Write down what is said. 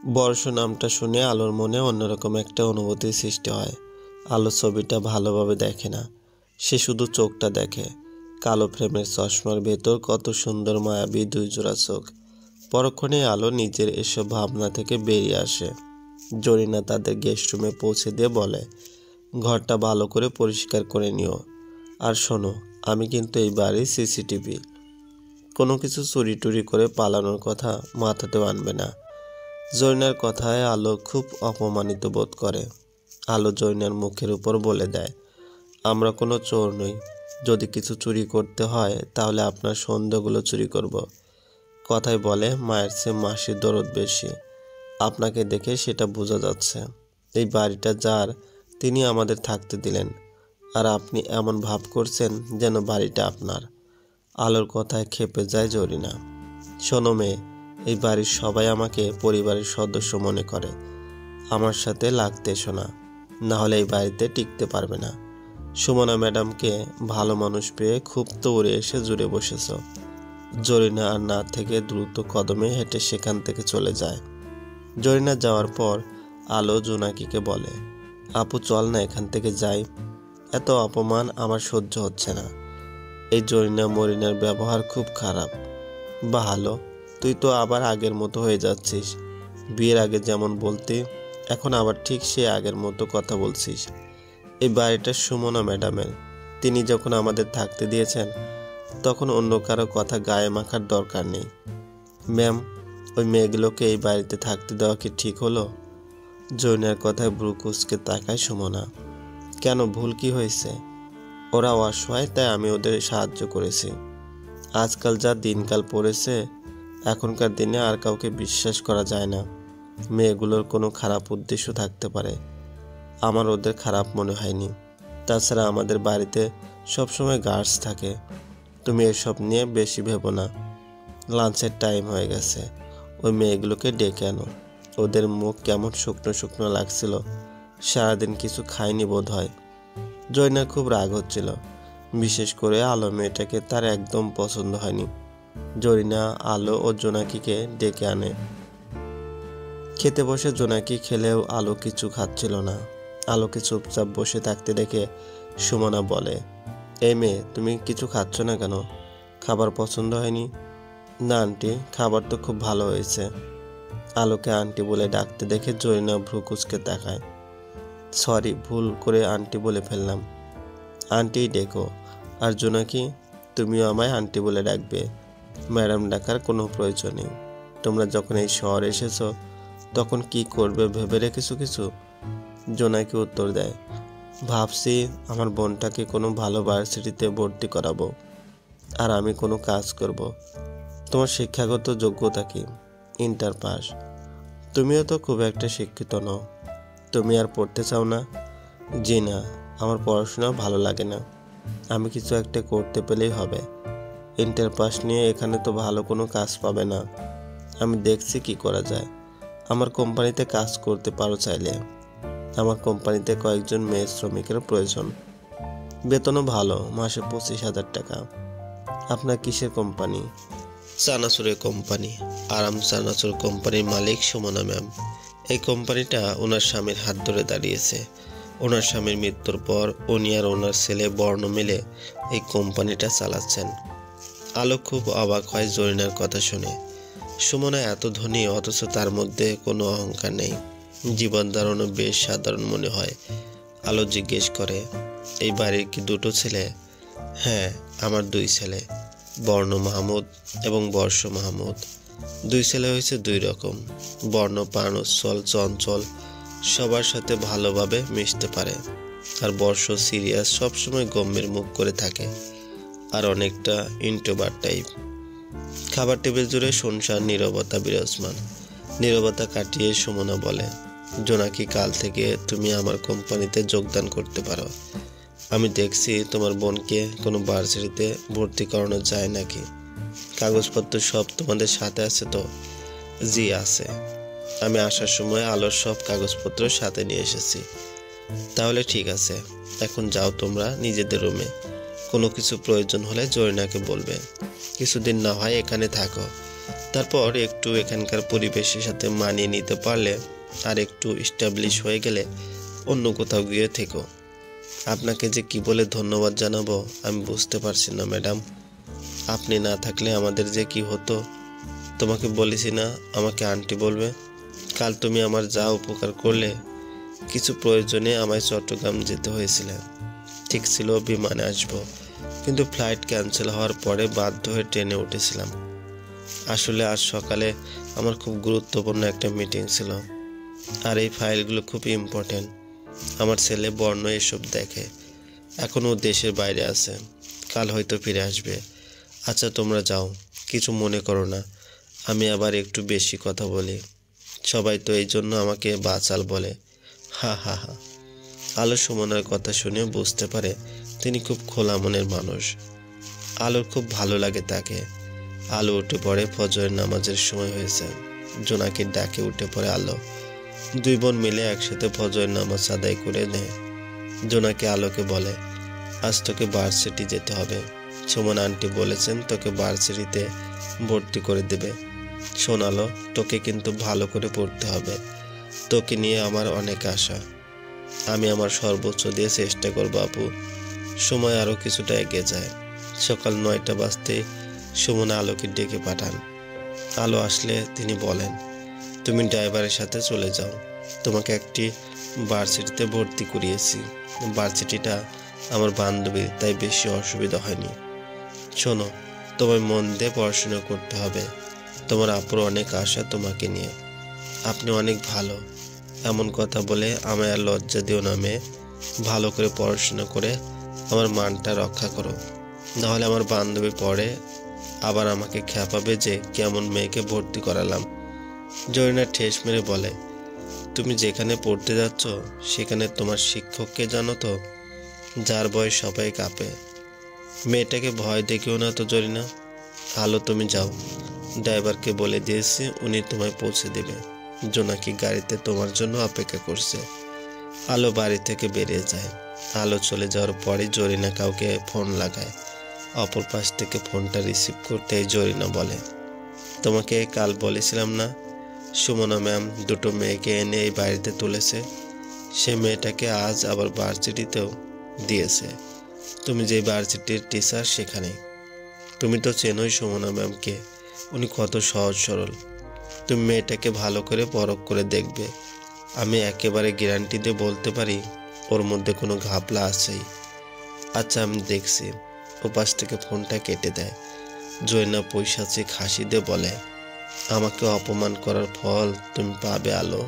বর্ষ নামটা শুনে আলোর মনে অন্যরকম একটা অনুভূতির সৃষ্টি হয়। আলো ছবিটা ভালোভাবে দেখে না, সে শুধু চোখটা দেখে। কালো ফ্রেমের চশমার ভেতর কত সুন্দর মায়াবী দুই জোড়া চোখ। পরক্ষণেই আলো নিজের এসব ভাবনা থেকে বেরিয়ে আসে। জরিনা তাদের গেস্ট রুমে পৌঁছে দিয়ে বলে, ঘরটা ভালো করে পরিষ্কার করে নিও। আর শোনো, আমি কিন্তু এই বাড়ির সিসিটিভি। কোনো কিছু চুরি টুরি করে পালানোর কথা মাথাতেও আনবে না। জরিনার কথায় আলো খুব অপমানিত বোধ করে। আলো জরিনার মুখের উপর বলে দেয়, আমরা কোনো চোর নই। যদি কিছু চুরি করতে হয় তাহলে আপনার সন্দেহগুলো চুরি করব। কথায় বলে, মায়ের চেয়ে মাসির দরদ বেশি। আপনাকে দেখে সেটা বোঝা যাচ্ছে। এই বাড়িটা যার, তিনি আমাদের থাকতে দিলেন, আর আপনি এমন ভাব করছেন যেন বাড়িটা আপনার। আলোর কথায় ক্ষেপে যায় জরিনা। শোনো মেয়ে, এই বাড়ির সবাই আমাকে পরিবারের সদস্য মনে করে। আমার সাথে লাগতে এসো না, নাহলে এই বাড়িতে টিকতে পারবে না। সুমনা ম্যাডামকে ভালো মানুষ পেয়ে খুব তো উড়ে এসে জুড়ে বসেছ। জরিনা আর না থেকে দ্রুত কদমে হেঁটে সেখান থেকে চলে যায়। জরিনা যাওয়ার পর আলো জোনাকিকে বলে, আপু চল না এখান থেকে যাই। এত অপমান আমার সহ্য হচ্ছে না। এই জরিনা মরিনার ব্যবহার খুব খারাপ। ভালো, তুই তো আবার আগের মতো হয়ে যাচ্ছিস। বিয়ের আগে যেমন বলতি, এখন আবার ঠিক সে আগের মতো কথা বলছিস। এই বাড়িটা সুমনা ম্যাডামের। তিনি যখন আমাদের থাকতে দিয়েছেন, তখন অন্য কারো কথা গায়ে মাখার দরকার নেই। ম্যাম, ওই মেয়েগুলোকে এই বাড়িতে থাকতে দেওয়া কি ঠিক হলো? জৈনের কথায় ব্রু কুঁচকে তাকায় সুমনা। কেন, ভুল কি হয়েছে? ওরা অসহায়, তাই আমি ওদের সাহায্য করেছি। আজকাল যা দিনকাল পড়েছে, এখনকার দিনে আর কাউকে বিশ্বাস করা যায় না। মেয়েগুলোর কোনো খারাপ উদ্দেশ্য থাকতে পারে। আমার ওদের খারাপ মনে হয়নি। তাছাড়া আমাদের বাড়িতে সবসময় গার্ডস থাকে। তুমি এসব নিয়ে বেশি ভেবো না। লাঞ্চের টাইম হয়ে গেছে, ওই মেয়েগুলোকে ডেকে আনো। ওদের মুখ কেমন শুকনো শুকনো লাগছিল, সারাদিন কিছু খায়নি বোধ হয়। জয়নার খুব রাগ হচ্ছিল, বিশেষ করে আলো মেয়েটাকে তার একদম পছন্দ হয়নি। জরিনা আলো ও জোনাকিকে ডেকে আনে। খেতে বসে জোনাকি খেলেও আলো কিছু খাচ্ছিল না। আলোকে চুপচাপ বসে থাকতে দেখে সুমনা বলে, এই মেয়ে, তুমি কিছু খাচ্ছ না কেন? খাবার পছন্দ হয়নি? না আন্টি, খাবার তো খুব ভালো হয়েছে। আলোকে আন্টি বলে ডাকতে দেখে জরিনা ভ্রু কুঁচকে তাকায়। সরি, ভুল করে আন্টি বলে ফেললাম। আন্টি ডেকো। আর জোনাকি, তুমিও আমায় আন্টি বলে ডাকবে। ম্যাডাম ডাকার কোনো প্রয়োজন নেই। তোমরা যখন এই শহরে এসেছো, তখন কি করবে ভেবে রেখেছো কিছু? জোনাকি উত্তর দেয়, ভাবছি আমার বোনটাকে কোনো ভালো ভার্সিটিতে ভর্তি করাবো, আর আমি কোনো কাজ করব। তোমার শিক্ষাগত যোগ্যতা কি? Inter pass. তুমিও তো খুব একটা শিক্ষিত নও। তুমি আর পড়তে চাও না? জি না, আমার পড়াশোনা ভালো লাগে না। আমি কিছু একটা করতে পেলেই হবে। ইন্টার পাস নিয়ে এখানে তো ভালো কোনো কাজ পাবে না। আমি দেখছি কি করা যায়। আমার কোম্পানিতে কাজ করতে পারো চাইলে। আমার কোম্পানিতে কয়েকজন মেয়ে শ্রমিকের প্রয়োজন। বেতনও ভালো, মাসে 25,000 টাকা। আপনার কিসের কোম্পানি? চানাচুরের কোম্পানি। আরাম চানাচুর কোম্পানির মালিক সুমনা ম্যাম। এই কোম্পানিটা ওনার স্বামীর হাত ধরে দাঁড়িয়েছে। ওনার স্বামীর মৃত্যুর পর উনি আর ওনার ছেলে বর্ণ মিলে এই কোম্পানিটা চালাচ্ছেন। আলো খুব অবাক হয় জরিনার কথা শুনে। সুমনা এত ধনী, অথচ তার মধ্যে কোনো অহংকার নেই। জীবন ধারণও বেশ সাধারণ মনে হয়। আলো জিজ্ঞেস করে, এই বাড়ির কি দুটো ছেলে? হ্যাঁ, আমার 2 ছেলে, বর্ণ মাহমুদ এবং বর্ষ মাহমুদ। 2 ছেলে হয়েছে 2 রকম। বর্ণ প্রাণোচ্ছল, চঞ্চল, সবার সাথে ভালোভাবে মিশতে পারে। আর বর্ষ সিরিয়াস, সবসময় গম্ভীর মুখ করে থাকে, আর অনেকটা ইন্ট্রোভার্ট টাইপ। খাবার টেবিল জুড়ে শুনশান নীরবতা বিরাজমান। নীরবতা কাটিয়ে সুমনা বলে, জোনাকি, কাল থেকে তুমি আমার কোম্পানিতে যোগদান করতে পারো। আমি দেখছি তোমার বোনকে কোনো ভার্সিটিতে ভর্তি করানো যায় নাকি। কাগজপত্র সব তোমাদের সাথে আছে তো? জি আছে। আমি আসার সময় আলোর সব কাগজপত্র সাথে নিয়ে এসেছি। তাহলে ঠিক আছে, এখন যাও তোমরা নিজেদের রুমে। কোনো কিছু প্রয়োজন হলে জরিনাকে বলবে। কিছুদিন না হয় এখানে থাকো, তারপর একটু এখানকার পরিবেশের সাথে মানিয়ে নিতে পারলে আর একটু এস্টাবলিশ হয়ে গেলে অন্য কোথাও গিয়ে থেকো। আপনাকে যে কি বলে ধন্যবাদ জানাবো আমি বুঝতে পারছি না ম্যাডাম। আপনি না থাকলে আমাদের যে কি হতো। তোমাকে বলেছি না আমাকে আন্টি বলবে। কাল তুমি আমার যা উপকার করলে। কিছু প্রয়োজনে আমায় চট্টগ্রাম যেতে হয়েছিল। ঠিক ছিল বিমানে আসবো, কিন্তু ফ্লাইট ক্যান্সেল হওয়ার পরে বাধ্য হয়ে ট্রেনে উঠেছিলাম। আসলে আজ সকালে আমার খুব গুরুত্বপূর্ণ একটা মিটিং ছিল, আর এই ফাইলগুলো খুব ইম্পর্টেন্ট। আমার ছেলে বর্ণ এসব দেখে। এখনও দেশের বাইরে আছে, কাল হয়তো ফিরে আসবে। আচ্ছা তোমরা যাও, কিছু মনে করো না আমি আবার একটু বেশি কথা বলি। সবাই তো এই জন্য আমাকে বাচাল বলে। হা হা হা। আলো সুমনার কথা শুনে বুঝতে পারে তিনি খুব খোলা মনের মানুষ। আলোর খুব ভালো লাগে তাকে। আলো উঠে পড়ে, ফজরের নামাজের সময় হয়েছে। জোনাকির ডাকে উঠে পড়ে আলো। দুই বোন মিলে একসাথে ফজরের নামাজ আদায় করে নেয়। জোনাকি আলোকে বলে, আজ তোকে ভার্সিটি যেতে হবে। সুমন আন্টি বলেছেন তোকে ভার্সিটিতে ভর্তি করে দেবে। শোন আলো, তোকে কিন্তু ভালো করে পড়তে হবে। তোকে নিয়ে আমার অনেক আশা। আমি আমার সর্বোচ্চ দিয়ে চেষ্টা করবো আপু। সময় আরও কিছুটা এগিয়ে যায়। সকাল 9টা বাজতে সুমন আলোকে ডেকে পাঠান। আলো আসলে তিনি বলেন, তুমি ড্রাইভারের সাথে চলে যাও। তোমাকে একটি ভার্সিটিতে ভর্তি করিয়েছি। ভার্সিটিটা আমার বান্ধবীর, তাই বেশি অসুবিধা হয়নি। শোনো, তোমায় মন দিয়ে পড়াশোনা করতে হবে। তোমার আপুর অনেক আশা তোমাকে নিয়ে। আপনি অনেক ভালো। এমন কথা বলে আমায় আর লজ্জা দিও না মেয়ে। ভালো করে পড়াশোনা করে আমার মানটা রক্ষা করো, নাহলে আমার বান্ধবী পড়ে আবার আমাকে খ্যাপাবে যে কেমন মেয়েকে ভর্তি করালাম। জরিনা ঠেস মেরে বলে, তুমি যেখানে পড়তে যাচ্ছ সেখানে তোমার শিক্ষককে জানো তো? যার ভয় সবাই কাঁপে। মেয়েটাকে ভয় দেখিও না তো জরিনা। আলো তুমি যাও, ড্রাইভারকে বলে দিয়েছি উনি তোমায় পৌঁছে দেবে। জোনাকি গাড়িতে তোমার জন্য অপেক্ষা করছে। আলো বাড়ি থেকে বেরিয়ে যায়। আলো চলে যাওয়ার পরে জরিনা কাউকে ফোন লাগায়। অপর পাশ থেকে ফোনটা রিসিভ করতেই জরিনা বলে, তোমাকে কাল বলেছিলাম না সুমনা ম্যাম দুটো মেয়েকে এনে এই বাড়িতে তুলেছে। সে মেয়েটাকে আজ আবার ভার্সিটিতেও দিয়েছে। তুমি যে ভার্সিটির টিচার সেখানে। তুমি তো চেনোই সুমনা ম্যামকে, উনি কত সহজ সরল। তুমি মেয়েটাকে ভালো করে পরখ করে দেখবে। আমি একেবারে গ্যারান্টি দিয়ে বলতে পারি ওর মধ্যে কোনো ঘাপলা আছেই। আচ্ছা আমি দেখছি। ওপাশ থেকে ফোনটা কেটে দেয়। জয়না পৈশাচিক হাসি দিয়ে বলে, আমাকে অপমান করার ফল তুমি পাবে আলো।